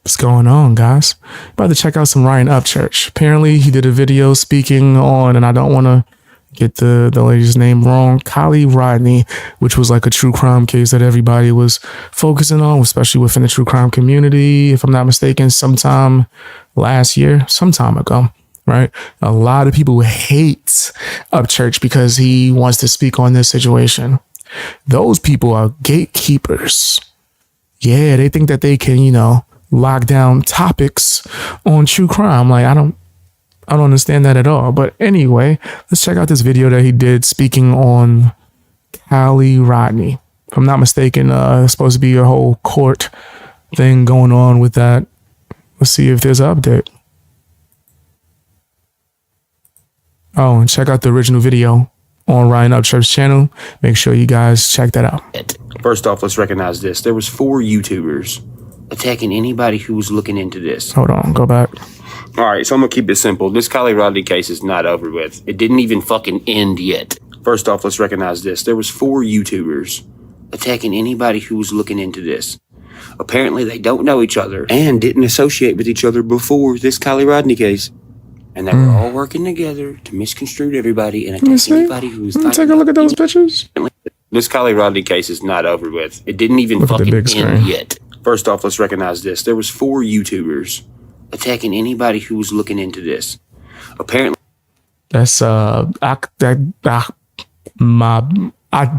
What's going on, guys? About to check out some Ryan Upchurch. Apparently, he did a video speaking on, and I don't want to get the lady's name wrong, Kiely Rodni, which was like a true crime case that everybody was focusing on, especially within the true crime community. If I'm not mistaken, sometime last year, some time ago, right? A lot of people hate Upchurch because he wants to speak on this situation. Those people are gatekeepers. Yeah, they think that they can, lock down topics on true crime. Like, I don't understand that at all. But anyway, let's check out this video that he did speaking on Kiely Rodni. If I'm not mistaken, it's supposed to be a whole court thing going on with that. Let's see if there's an update. Oh, and check out the original video on Ryan Upchurch's channel. Make sure you guys check that out. First off, let's recognize this. There was 4 YouTubers attacking anybody who was looking into this. Hold on, go back. All right, so I'm going to keep it simple. This Kiely Rodni case is not over with. It didn't even fucking end yet. First off, let's recognize this. There was 4 YouTubers attacking anybody who was looking into this. Apparently, they don't know each other and didn't associate with each other before this Kiely Rodni case. And they were all working together to misconstrue everybody and attack anybody who was... Let me take a look at those pictures. This Kiely Rodni case is not over with. It didn't even fucking end yet. First off, let's recognize this. There was 4 YouTubers attacking anybody who was looking into this. Apparently, that's I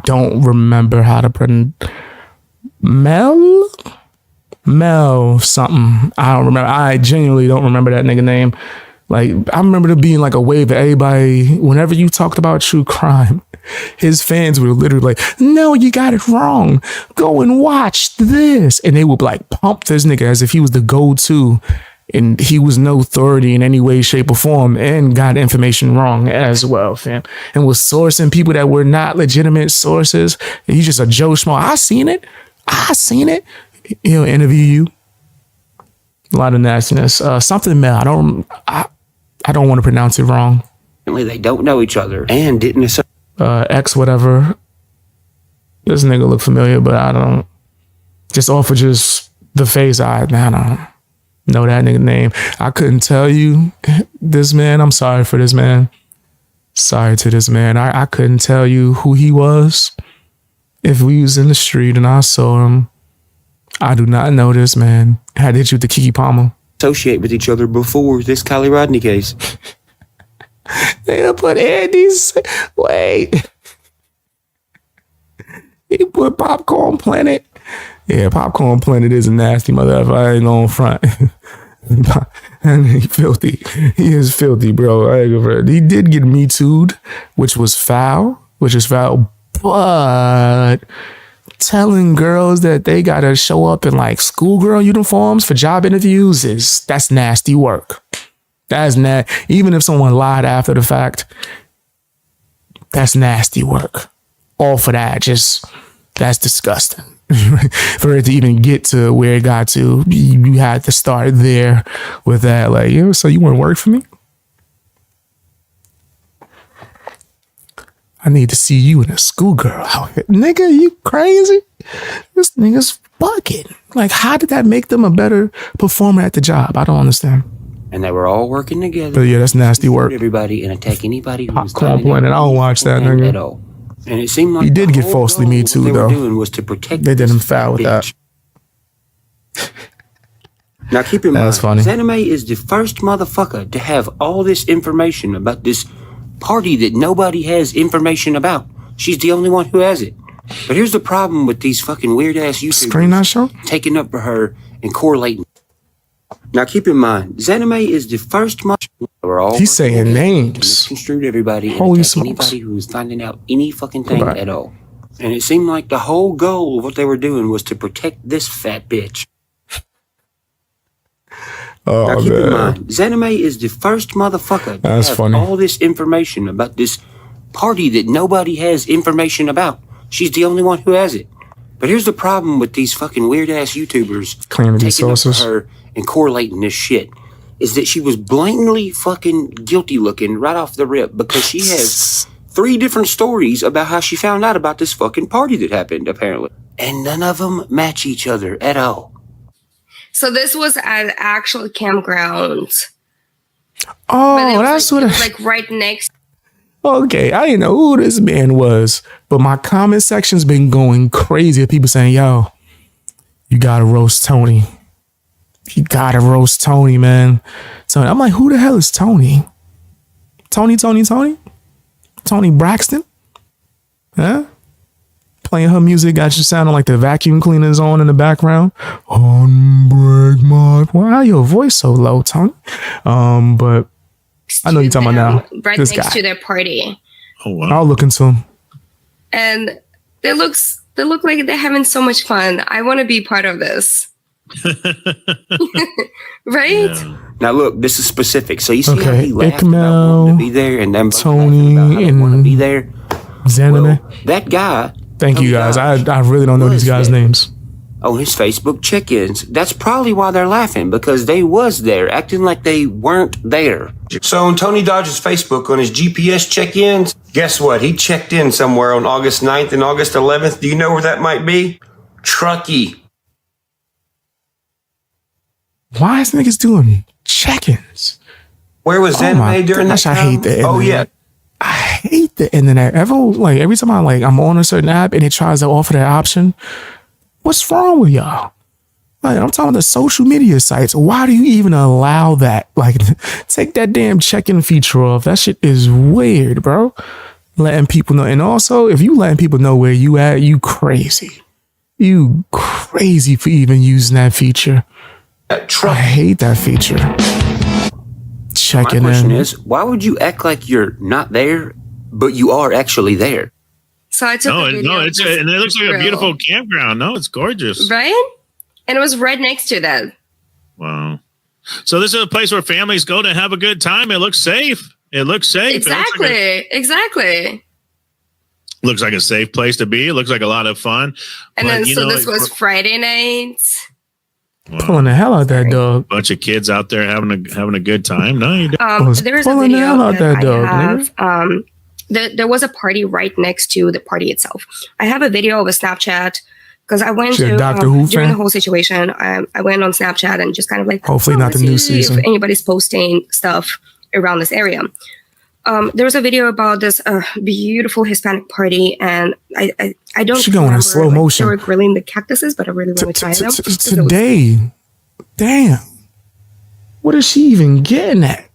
don't remember how to pronounce Mel something. I don't remember. I genuinely don't remember that nigga name. Like, I remember there being like a wave that everybody, whenever you talked about true crime, his fans were literally like, no, you got it wrong. Go and watch this. And they would like pump this nigga as if he was the go-to and he was no authority in any way, shape, or form and got information wrong as well, fam. And was sourcing people that were not legitimate sources. He's just a Joe Schmo. I seen it. He'll interview you. A lot of nastiness. Something, man, I don't want to pronounce it wrong. They don't know each other and didn't... X whatever. This nigga look familiar, but I don't. Just off of just the face, I don't know that nigga name. I couldn't tell you this man. I'm sorry for this man. Sorry to this man. I couldn't tell you who he was. If we was in the street and I saw him, I do not know this man. I had to hit you with the Kiki Palmer. Associate with each other before this Kiely Rodni case. They put Andy's. Wait. He put Popcorn Planet. Yeah, Popcorn Planet is a nasty motherfucker. I ain't on front. And he filthy. He is filthy, bro. He did get Me Too'd, which is foul. But telling girls that they gotta show up in like schoolgirl uniforms for job interviews that's nasty work. That's even if someone lied after the fact, that's nasty work. All for that, that's disgusting. For it to even get to where it got to, you had to start there with that. Like, so you want to work for me? I need to see you in a schoolgirl outfit. Nigga, you crazy? This nigga's bugging. Like, how did that make them a better performer at the job? I don't understand. And they were all working together. But yeah, that's nasty work. Everybody and attack anybody who was Popcorn Planet. I don't watch that nigga. At all. And it seemed like he did get falsely Me Too, though. What they were doing was to protect. They did him foul with that. Now keep in mind, that's funny. Zanime is the first motherfucker to have all this information about this party that nobody has information about. She's the only one who has it. But here's the problem with these fucking weird ass YouTubers screen that show? Taking up for her and correlating. Now keep in mind, Zanime is the first motherfucker. He's saying names. Misconstrued everybody and holy smokes. Anybody who was finding out any fucking thing at all. And it seemed like the whole goal of what they were doing was to protect this fat bitch. Oh, now keep in mind, Zanime is the first motherfucker to have all this information about this party that nobody has information about. She's the only one who has it. But here's the problem with these fucking weird ass YouTubers taking up for her and correlating this shit, is that she was blatantly fucking guilty looking right off the rip because she has 3 different stories about how she found out about this fucking party that happened, apparently. And none of them match each other at all. So this was an actual campground. Oh, that's what. Like right next. Okay, I didn't know who this man was, but my comment section's been going crazy of people saying, "Yo, you gotta roast Tony. You gotta roast Tony, man." So I'm like, who the hell is Tony? Tony Braxton? Huh? Playing her music got you sounding like the vacuum cleaner's on in the background. Unbreak my. Why your voice so low, Tony? But I know you're talking about now. Right this next guy. to their party. Oh wow! I'll look into him. And they look like they're having so much fun. I want to be part of this. Right? Yeah. Now look, this is specific. So you see how he laughed Ikmel, about wanting to be there, and then Tony, and want to be there. Zanime. Well, that guy. Thank you guys. I really don't know these guys' names. On his Facebook check-ins. That's probably why they're laughing, because they was there, acting like they weren't there. So on Tony Dodge's Facebook, on his GPS check-ins, guess what? He checked in somewhere on August 9th and August 11th. Do you know where that might be? Truckee. Why is niggas doing check-ins? Where was Zanime during that gosh, time? I hate the internet. Oh, yeah. I hate the internet. Every time I'm on a certain app and it tries to offer that option, what's wrong with y'all? Like, I'm talking about the social media sites. Why do you even allow that? Like, take that damn check-in feature off. That shit is weird, bro. Letting people know. And also, if you letting people know where you at, you crazy. You crazy for even using that feature. I hate that feature. Checking in. My question is, why would you act like you're not there, but you are actually there? So I took a video. And it looks like a beautiful campground. No, it's gorgeous. Right? And it was right next to that. Wow. So this is a place where families go to have a good time. It looks safe. Exactly. Looks like a safe place to be. It looks like a lot of fun. And then this was Friday night. Wow. Pulling the hell out that dog. Bunch of kids out there having a good time. No, you don't. There's a video there was a party right next to the party itself. I have a video of a Snapchat because I went to during the whole situation. I went on Snapchat and just kind of like, hopefully not the new season. If anybody's posting stuff around this area. There was a video about this beautiful Hispanic party, and I don't. She going in slow motion. They were grilling the cactuses, but I really want to try them today. Damn, what is she even getting at?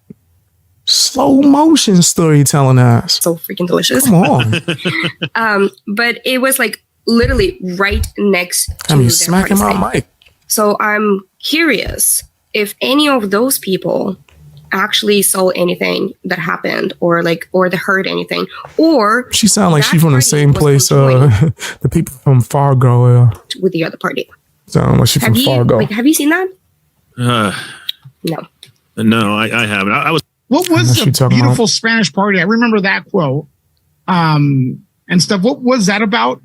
Slow motion storytelling ass. So freaking delicious. Come on. But it was like literally right next to their smacking party my mic. So I'm curious if any of those people actually saw anything that happened or they heard anything, or she sound like she's from the same place the people from Fargo with the other party. Sound like she's from Fargo. Have you seen that? No, I haven't. I was. What was the beautiful Spanish party? I remember that quote and stuff. What was that about?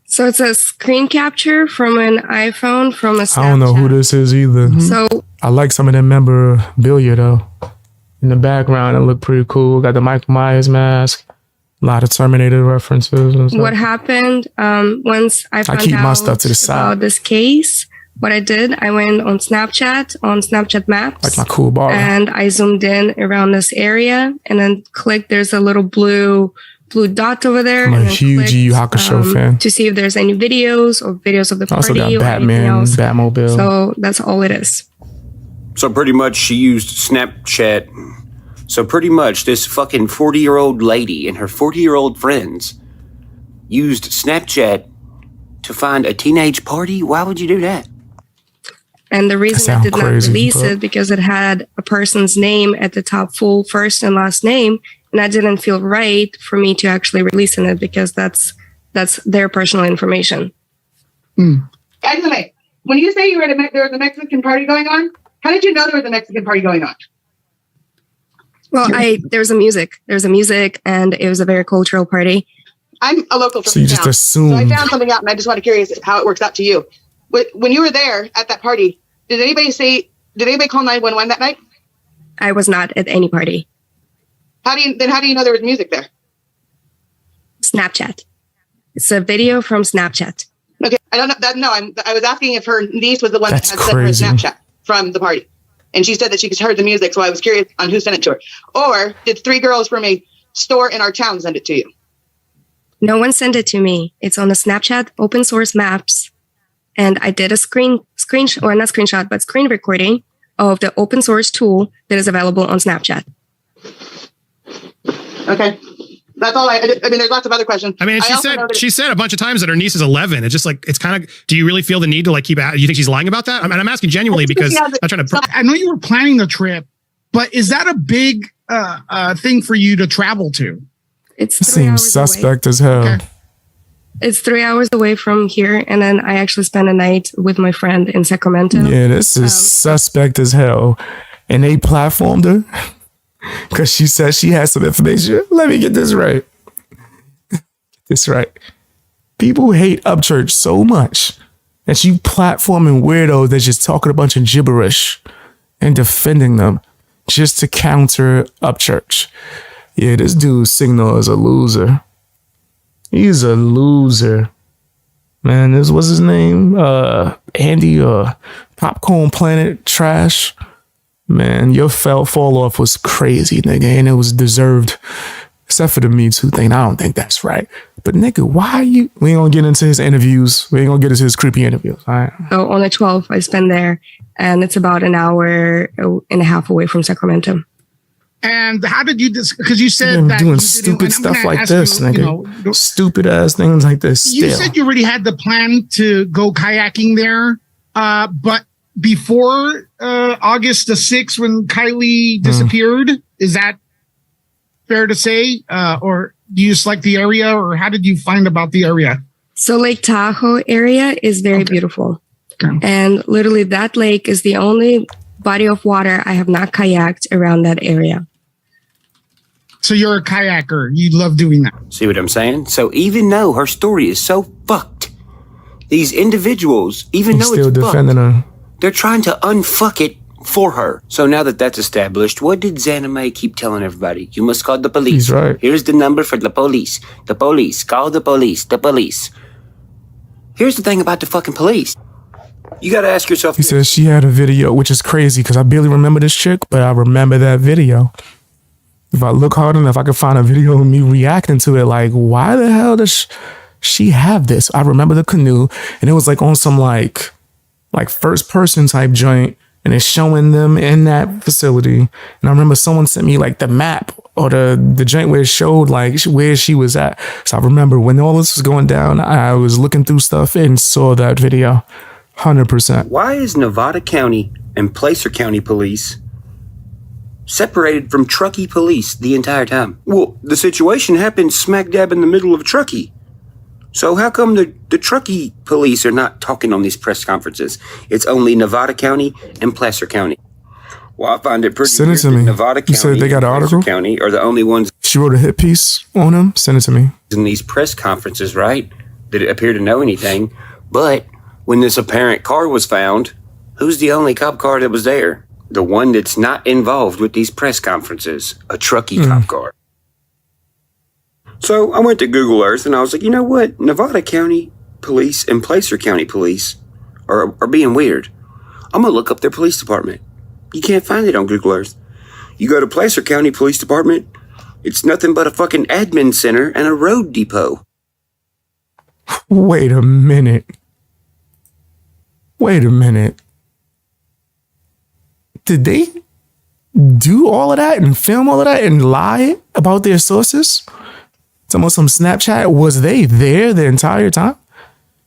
So it's a screen capture from an iPhone from a Snapchat. I don't know who this is either. So I like some of them memorabilia though. In the background, it looked pretty cool. Got the Michael Myers mask. A lot of Terminator references and stuff. What happened once I found keep out my stuff to the side. About this case? What I did, I went on Snapchat Maps. Like my cool bar. And I zoomed in around this area and then clicked. There's a little blue dot over there. I'm a huge Yu Hakusho fan. To see if there's any videos of the party also got or Batman, anything else. Batmobile. So that's all it is. So pretty much she used Snapchat. So pretty much this fucking 40-year-old lady and her 40-year-old friends used Snapchat to find a teenage party? Why would you do that? And the reason I did not release it because it had a person's name at the top, full first and last name, and I didn't feel right for me to actually release it because that's their personal information. Anyway, when you say there was a Mexican party going on, how did you know there was a Mexican party going on? Well, there was a music, and it was a very cultural party. I'm a local from so you just assumed. So I found something out, and I just want to curious how it works out to you. When you were there at that party, did anybody call 911 that night? I was not at any party. How do you know there was music there? Snapchat. It's a video from Snapchat. Okay, I don't know that. No, I was asking if her niece was the one that had crazy. sent her Snapchat. from the party. And she said that she heard the music, so I was curious on who sent it to her. Or did 3 girls from a store in our town send it to you? No one sent it to me. It's on the Snapchat open source maps. And I did a screen recording of the open source tool that is available on Snapchat. Okay. That's all I mean, there's lots of other questions. I mean, she said a bunch of times that her niece is 11. It's just like, it's kind of, do you really feel the need to like keep out? You think she's lying about that? I mean, I'm asking genuinely because I'm trying to. I know you were planning the trip, but is that a big thing for you to travel to? It seems suspect as hell. Okay. It's 3 hours away from here. And then I actually spent a night with my friend in Sacramento. Yeah, this is suspect as hell. And they platformed her. Because she said she had some information. Let me get this right. People hate Upchurch so much that you platforming weirdos that's just talking a bunch of gibberish and defending them just to counter Upchurch. Yeah, this dude Signal is a loser. He's a loser. Man, this was his name? Andy Popcorn Planet Trash. Man, your fall off was crazy, nigga, and it was deserved. Except for the Me Too thing. I don't think that's right. But nigga, why you? We ain't gonna get into his interviews. We ain't gonna get into his creepy interviews. All right. So on the 12th, I spent there, and it's about an hour and a half away from Sacramento. And how did you? Because you said that doing stupid stuff like this, nigga. Stupid ass things like this. You said you already had the plan to go kayaking there, but before August the 6th, when Kiely disappeared, is that fair to say? Or do you just like the area, or how did you find about the area? So Lake Tahoe area is very beautiful. Okay. And literally that lake is the only body of water I have not kayaked around that area. So you're a kayaker. You love doing that. See what I'm saying? So even though her story is so fucked, these individuals, even though it's defending her, they're trying to unfuck it for her. So now that that's established, what did Xana May keep telling everybody? You must call the police. He's right. Here's the number for the police. The police. Call the police. The police. Here's the thing about the fucking police. You got to ask yourself. He says she had a video, which is crazy because I barely remember this chick, but I remember that video. If I look hard enough, I can find a video of me reacting to it. Like, why the hell does she have this? I remember the canoe, and it was like on some like first person type joint, and it's showing them in that facility. And I remember someone sent me like the map or the joint where it showed like where she was at. So I remember when all this was going down, I was looking through stuff and saw that video. 100%. Why is Nevada County and Placer County Police separated from Truckee Police the entire time? Well, the situation happened smack dab in the middle of Truckee. So how come the Truckee Police are not talking on these press conferences? It's only Nevada County and Placer County. Well, I find it pretty weird that Nevada County said they got an article? County are the only ones. She wrote a hit piece on him. Send it to me. In these press conferences, right? That appear to know anything. But when this apparent car was found, who's the only cop car that was there? The one that's not involved with these press conferences. A Truckee cop car. So I went to Google Earth and I was like, you know what? Nevada County Police and Placer County Police are being weird. I'm going to look up their police department. You can't find it on Google Earth. You go to Placer County Police Department, it's nothing but a fucking admin center and a road depot. Wait a minute. Did they do all of that and film all of that and lie about their sources? Some Snapchat, was they there the entire time?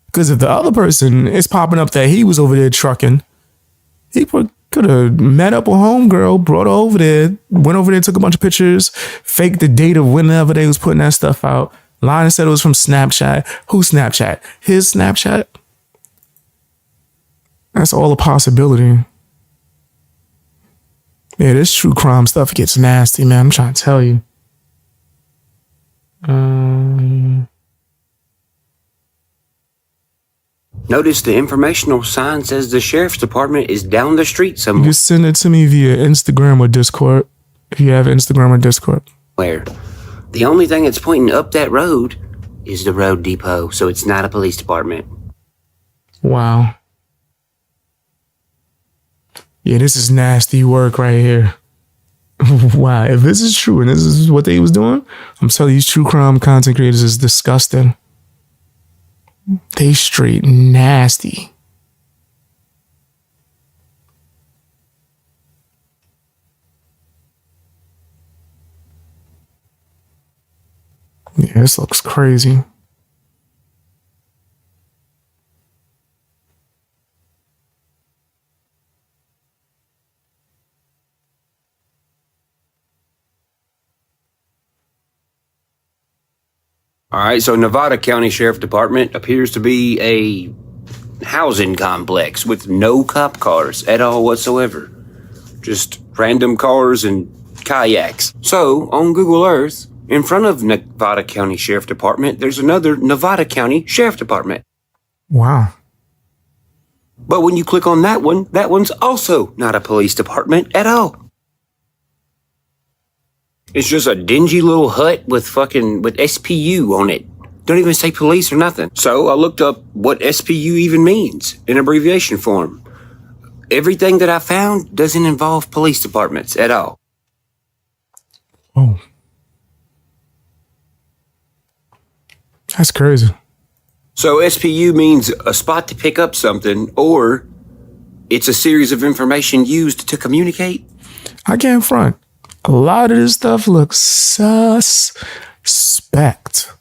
Because if the other person is popping up that he was over there trucking, he could have met up with homegirl, brought her over there, went over there, took a bunch of pictures, faked the date of whenever they was putting that stuff out, lied and said it was from Snapchat. Whose Snapchat? His Snapchat? That's all a possibility. Yeah, this true crime stuff gets nasty, man. I'm trying to tell you. Notice the informational sign says the sheriff's department is down the street somewhere. You just send it to me via Instagram or Discord. If you have Instagram or Discord. Where? The only thing that's pointing up that road is the road depot, so it's not a police department. Wow. Yeah, this is nasty work right here. Wow, if this is true and this is what they was doing, I'm telling you, these true crime content creators is disgusting. They straight nasty. Yeah, this looks crazy. All right, so Nevada County Sheriff Department appears to be a housing complex with no cop cars at all whatsoever. Just random cars and kayaks. So, on Google Earth, in front of Nevada County Sheriff Department, there's another Nevada County Sheriff Department. Wow. But when you click on that one's also not a police department at all. It's just a dingy little hut with SPU on it. Don't even say police or nothing. So I looked up what SPU even means in abbreviation form. Everything that I found doesn't involve police departments at all. Oh. That's crazy. So SPU means a spot to pick up something, or it's a series of information used to communicate. I can't front. A lot of this stuff looks suspect.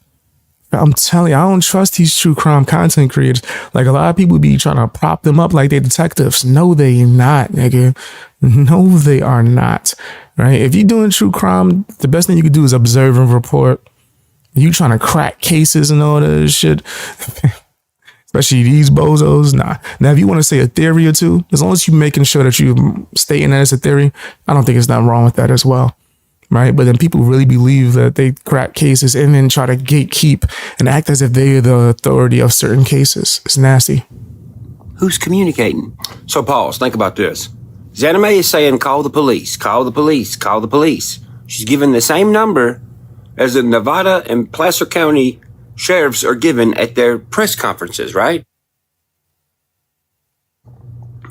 I'm telling you, I don't trust these true crime content creators. Like, a lot of people be trying to prop them up like they detectives. No, they not, nigga. No, they are not. Right? If you're doing true crime, the best thing you could do is observe and report. You trying to crack cases and all that shit. Especially these bozos. Nah. Now, if you want to say a theory or two, as long as you're making sure that you're stating that it's a theory, I don't think there's nothing wrong with that as well. Right? But then people really believe that they crack cases and then try to gatekeep and act as if they're the authority of certain cases. It's nasty. Who's communicating? So, pause. Think about this. Zanime is saying, call the police, call the police, call the police. She's given the same number as the Nevada and Placer County sheriffs are given at their press conferences, right?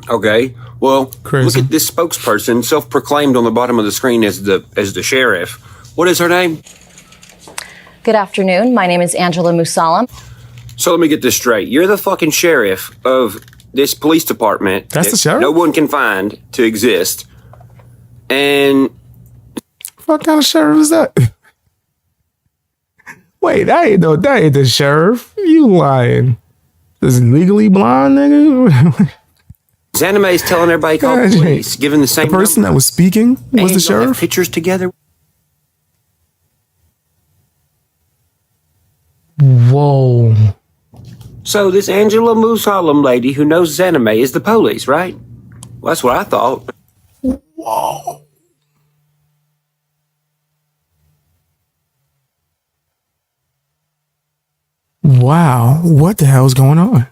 Okay, well, Crazy. Look at this spokesperson, self-proclaimed on the bottom of the screen as the sheriff. What is her name? Good afternoon. My name is Angela Musalam. So let me get this straight. You're the fucking sheriff of this police department. That's the sheriff? No one can find to exist. And What kind of sheriff is that? Wait, that ain't the sheriff. You lying. Is he legally blind, nigga? Zanime is telling everybody call the police, given the same The person number. that was speaking was And the y'all have sheriff? pictures together. Whoa. So this Angela Musalam lady who knows Zanime is the police, right? Well, that's what I thought. Whoa. Wow. What the hell is going on?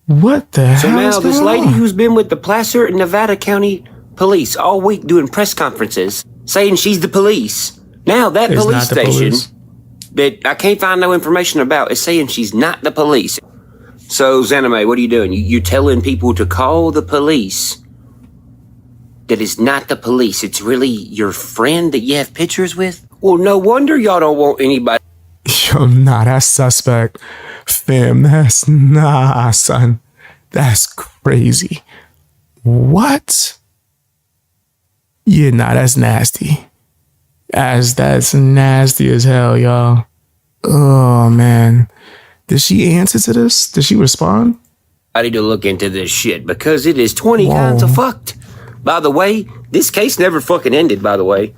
What the So hell now is this going lady on? who's been with the Placer and Nevada County police all week doing press conferences saying she's the police. Now that Is police not the station police. that I can't find no information about is saying she's not the police. So Zanime, what are you doing? You telling people to call the police that is not the police. It's really your friend that you have pictures with? Well, no wonder y'all don't want anybody. Yo, nah, that's suspect. Fam, that's nah, son. That's crazy. What? Yeah, nah, that's nasty. That's nasty as hell, y'all. Oh, man. Did she answer to this? Did she respond? I need to look into this shit because it is 20 kinds of fucked. By the way, this case never fucking ended, by the way.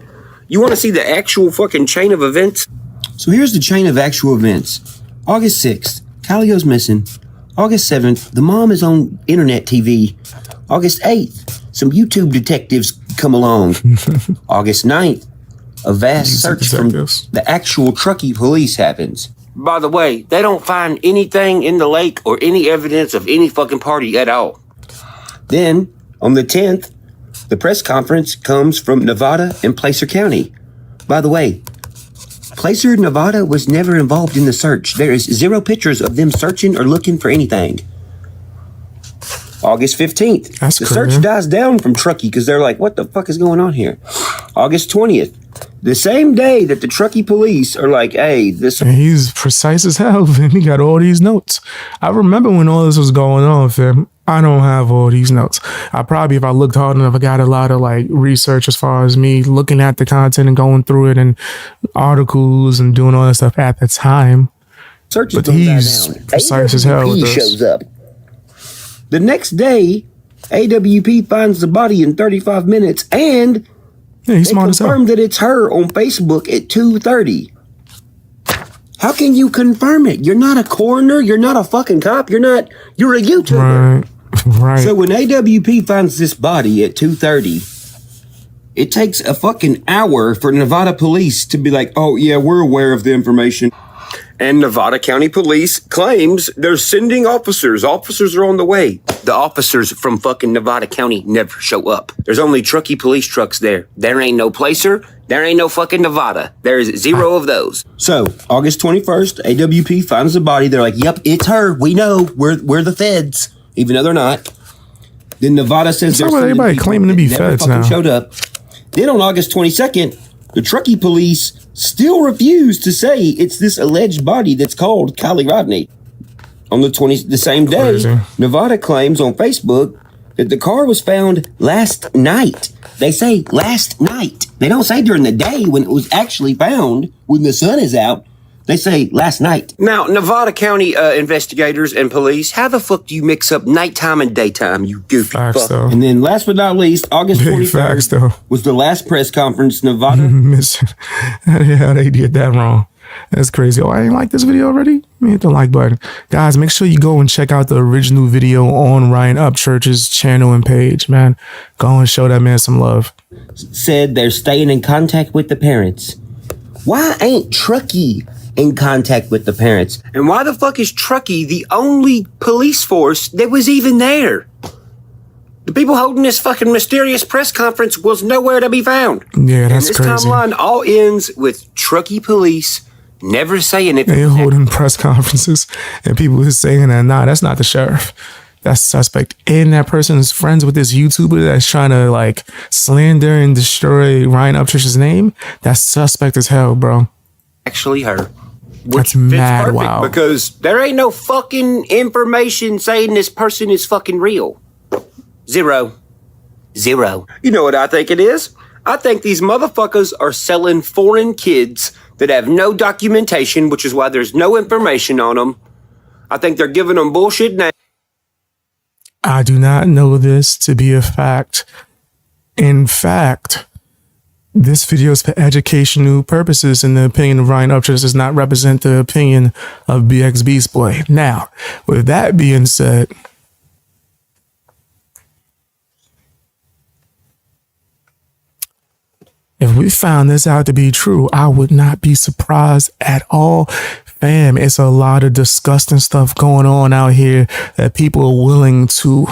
You want to see the actual fucking chain of events? So here's the chain of actual events. August 6th, Kiely goes missing. August 7th, the mom is on internet TV. August 8th, some YouTube detectives come along. August 9th, a vast search from the actual Truckee police happens. By the way, they don't find anything in the lake or any evidence of any fucking party at all. Then, on the 10th, the press conference comes from Nevada and Placer County. By the way, Placer, Nevada was never involved in the search. There is zero pictures of them searching or looking for anything. August 15th. That's the crazy. search dies down from Truckee because they're like, what the fuck is going on here? August 20th. The same day that the Truckee police are like, hey, this... And he's precise as hell, fam. He got all these notes. I remember when all this was going on, fam. I don't have all these notes. I probably, if I looked hard enough, I got a lot of like research as far as me looking at the content and going through it and articles and doing all that stuff at the time. Search but he's precise as hell with this. Shows up. The next day, AWP finds the body in 35 minutes and yeah, he's smart as hell. Confirm that it's her on Facebook at 2:30. How can you confirm it? You're not a coroner. You're not a fucking cop. You're a YouTuber. Right. So when AWP finds this body at 2:30, it takes a fucking hour for Nevada police to be like, oh yeah, we're aware of the information. And Nevada County Police claims they're sending officers. Officers are on the way. The officers from fucking Nevada County never show up. There's only Truckee police trucks there. There ain't no Placer. There ain't no fucking Nevada. There's 0 of those. So, August 21st, AWP finds the body. They're like, yep, it's her. We know. We're the feds. Even though they're not. Then Nevada says there's everybody claiming to be feds now. Showed up. Then on August 22nd, the Truckee police still refuse to say it's this alleged body that's called Kiely Rodni. On the same day, Crazy. Nevada claims on Facebook that the car was found last night. They say last night. They don't say during the day when it was actually found, when the sun is out. They say last night. Now, Nevada County investigators and police, how the fuck do you mix up nighttime and daytime, you goofy Facts, fuck? though. And then last but not least, August 23rd was the last press conference Nevada. Yeah, they did that wrong. That's crazy. Oh, I ain't like this video already? Hit the like button. Guys, make sure you go and check out the original video on Ryan Upchurch's channel and page, man. Go and show that man some love. Said they're staying in contact with the parents. Why ain't Truckee in contact with the parents? And why the fuck is Truckee the only police force that was even there? The people holding this fucking mysterious press conference was nowhere to be found. Yeah, that's and this crazy. timeline all ends with Truckee police never saying it. They're holding press conferences and people is saying that, nah, that's not the sheriff. That's suspect. And that person is friends with this YouTuber that's trying to like slander and destroy Ryan Upchurch's name. That's suspect as hell, bro. Actually her. That's mad wow. Because there ain't no fucking information saying this person is fucking real. 0. You know what I think it is? I think these motherfuckers are selling foreign kids that have no documentation, which is why there's no information on them. I think they're giving them bullshit names. I do not know this to be a fact. In fact, this video is for educational purposes, and the opinion of Ryan Upchurch does not represent the opinion of BX Beast Boy. Now, with that being said, if we found this out to be true, I would not be surprised at all. Fam, it's a lot of disgusting stuff going on out here that people are willing to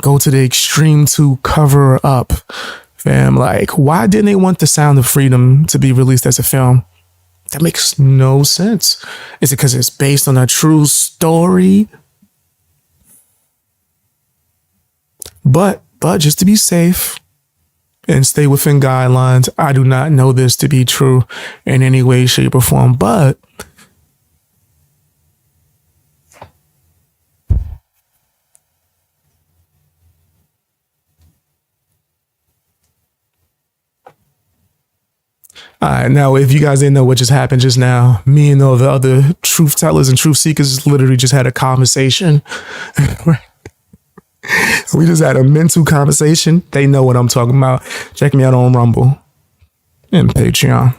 go to the extreme to cover up. Fam, like, why didn't they want The Sound of Freedom to be released as a film? That makes no sense. Is it because it's based on a true story? But just to be safe and stay within guidelines, I do not know this to be true in any way, shape, or form. But all right, now, if you guys didn't know what just happened just now, me and all the other truth tellers and truth seekers literally just had a conversation. We just had a mental conversation. They know what I'm talking about. Check me out on Rumble and Patreon.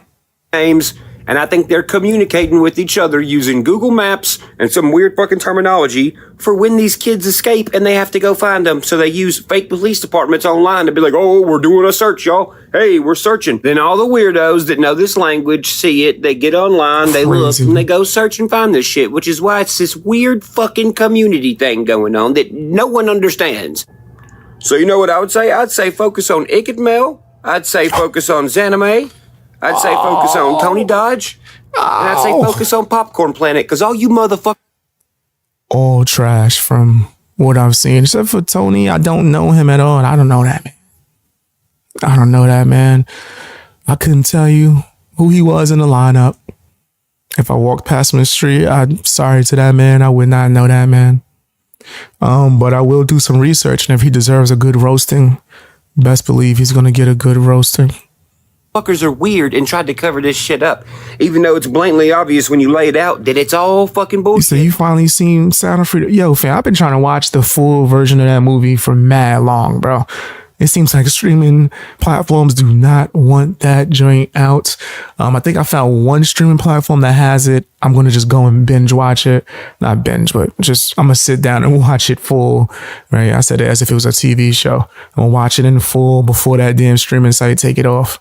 Names, and I think they're communicating with each other using Google Maps and some weird fucking terminology for when these kids escape and they have to go find them. So they use fake police departments online to be like, oh, we're doing a search, y'all. Hey, we're searching. Then all the weirdos that know this language see it, they get online, they look, and they go search and find this shit, which is why it's this weird fucking community thing going on that no one understands. So you know what I would say? I'd say focus on Ikadmel. I'd say focus on Zanime. I'd say focus on Tony Dodge. And I'd say focus on Popcorn Planet, because all you motherfuckers... All trash from what I've seen. Except for Tony, I don't know him at all. And I don't know that man. I don't know that man. I couldn't tell you who he was in the lineup. If I walked past him in the street, I'm sorry to that man. I would not know that man. But I will do some research, and if he deserves a good roasting, best believe he's going to get a good roasting. Fuckers are weird and tried to cover this shit up, even though it's blatantly obvious when you lay it out that it's all fucking bullshit. So you finally seen Sound of Freedom? Yo, fam, I've been trying to watch the full version of that movie for mad long, bro. It seems like streaming platforms do not want that joint out. I think I found one streaming platform that has it. I'm going to just go and binge watch it. Not binge, but just I'm going to sit down and watch it full, right? I said it as if it was a TV show. I'm going to watch it in full before that damn streaming site take it off.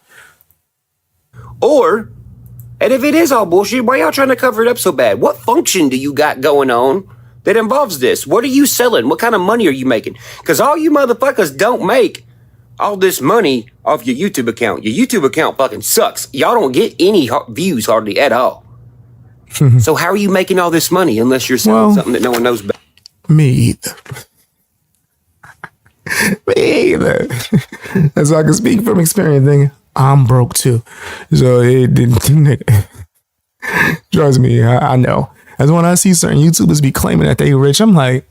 Or, and if it is all bullshit, why y'all trying to cover it up so bad? What function do you got going on that involves this? What are you selling? What kind of money are you making? Because all you motherfuckers don't make all this money off your YouTube account. Your YouTube account fucking sucks. Y'all don't get any views hardly at all. So how are you making all this money unless you're selling something that no one knows about? Me either. Me either. That's why I can speak from experience, nigga. I'm broke too. So it didn't. Trust me, I know. That's when I see certain YouTubers be claiming that they rich. I'm like,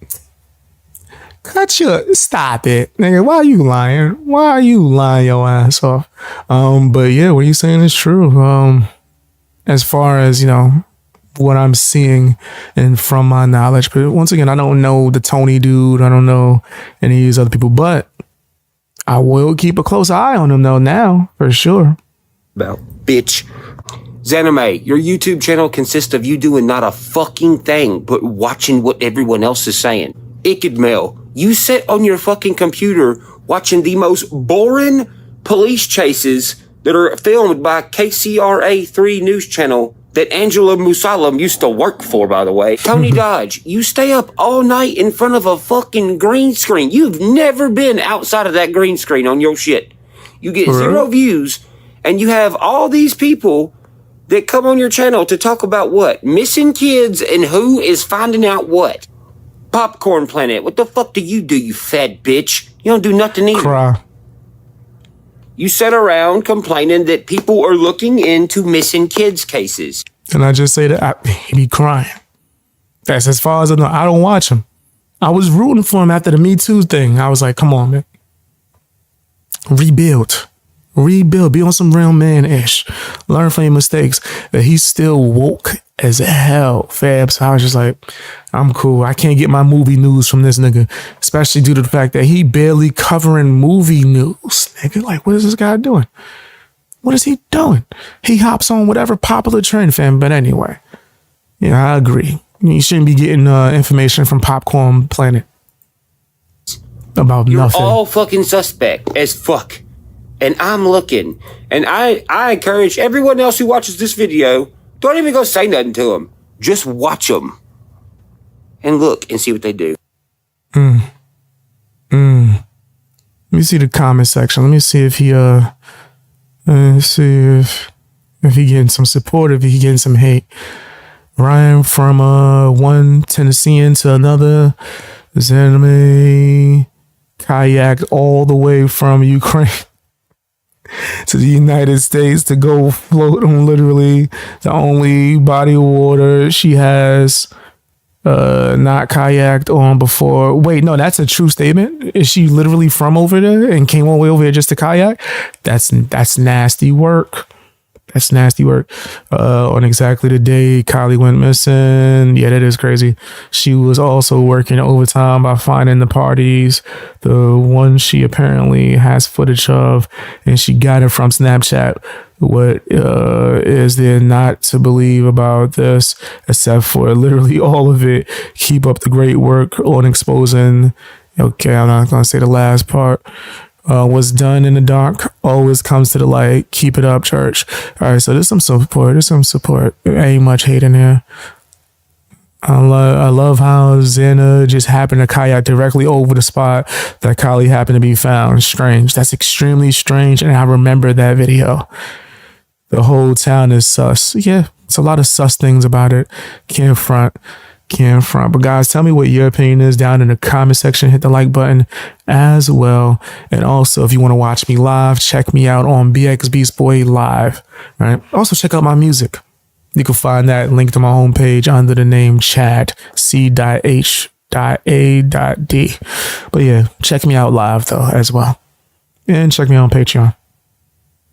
stop it, nigga. Why are you lying? Why are you lying your ass off? But yeah, what you saying is true. As far as, you know, what I'm seeing and from my knowledge. But once again, I don't know the Tony dude. I don't know any of these other people, but I will keep a close eye on them though now, for sure. About bitch. Zanime, your YouTube channel consists of you doing not a fucking thing but watching what everyone else is saying. Ikidmail, you sit on your fucking computer watching the most boring police chases that are filmed by KCRA3 news channel that Angela Musalam used to work for, by the way. Tony Dodge, you stay up all night in front of a fucking green screen. You've never been outside of that green screen on your shit. You get 0 views, and you have all these people that come on your channel to talk about what? Missing kids and who is finding out what? Popcorn Planet, what the fuck do, you fat bitch? You don't do nothing either. Cry. You sit around complaining that people are looking into missing kids cases. And I just say that he be crying. That's as far as I know. I don't watch him. I was rooting for him after the Me Too thing. I was like, come on, man. Rebuild. Be on some real man-ish. Learn from your mistakes. That he's still woke as hell, fab. So I was just like, I'm cool. I can't get my movie news from this nigga. Especially due to the fact that he barely covering movie news. Nigga, like, what is this guy doing? What is he doing? He hops on whatever popular trend, fam. But anyway, yeah, I agree. You shouldn't be getting information from Popcorn Planet about You're nothing. You're all fucking suspect as fuck. And I'm looking. And I encourage everyone else who watches this video, don't even go say nothing to them. Just watch them. And look and see what they do. Let me see the comment section. Let me see if he if he getting some support, if he getting some hate. Ryan from one Tennessean to another. Zanime kayak all the way from Ukraine to the United States to go float on literally the only body of water she has not kayaked on before. Wait, no, that's a true statement. Is she literally from over there and came all the way over here just to kayak? That's nasty work. That's nasty work. On exactly the day Kiely went missing. Yeah, that is crazy. She was also working overtime by finding the parties, the one she apparently has footage of, and she got it from Snapchat. What is there not to believe about this, except for literally all of it? Keep up the great work on exposing. Okay, I'm not going to say the last part. What's done in the dark always comes to the light. Keep it up, church. All right, so there's some support. There ain't much hate in here. I love how Xana just happened to kayak directly over the spot that Kiely happened to be found. Strange. That's extremely strange, and I remember that video. The whole town is sus. Yeah, it's a lot of sus things about it. Can't front. Can't front. But guys, tell me what your opinion is down in the comment section. Hit the like button as well. And also, if you want to watch me live, check me out on BX Beast Boy Live. Right. Also, check out my music. You can find that link to my homepage under the name Chad C.H.A.D. But yeah, check me out live though as well. And check me out on Patreon.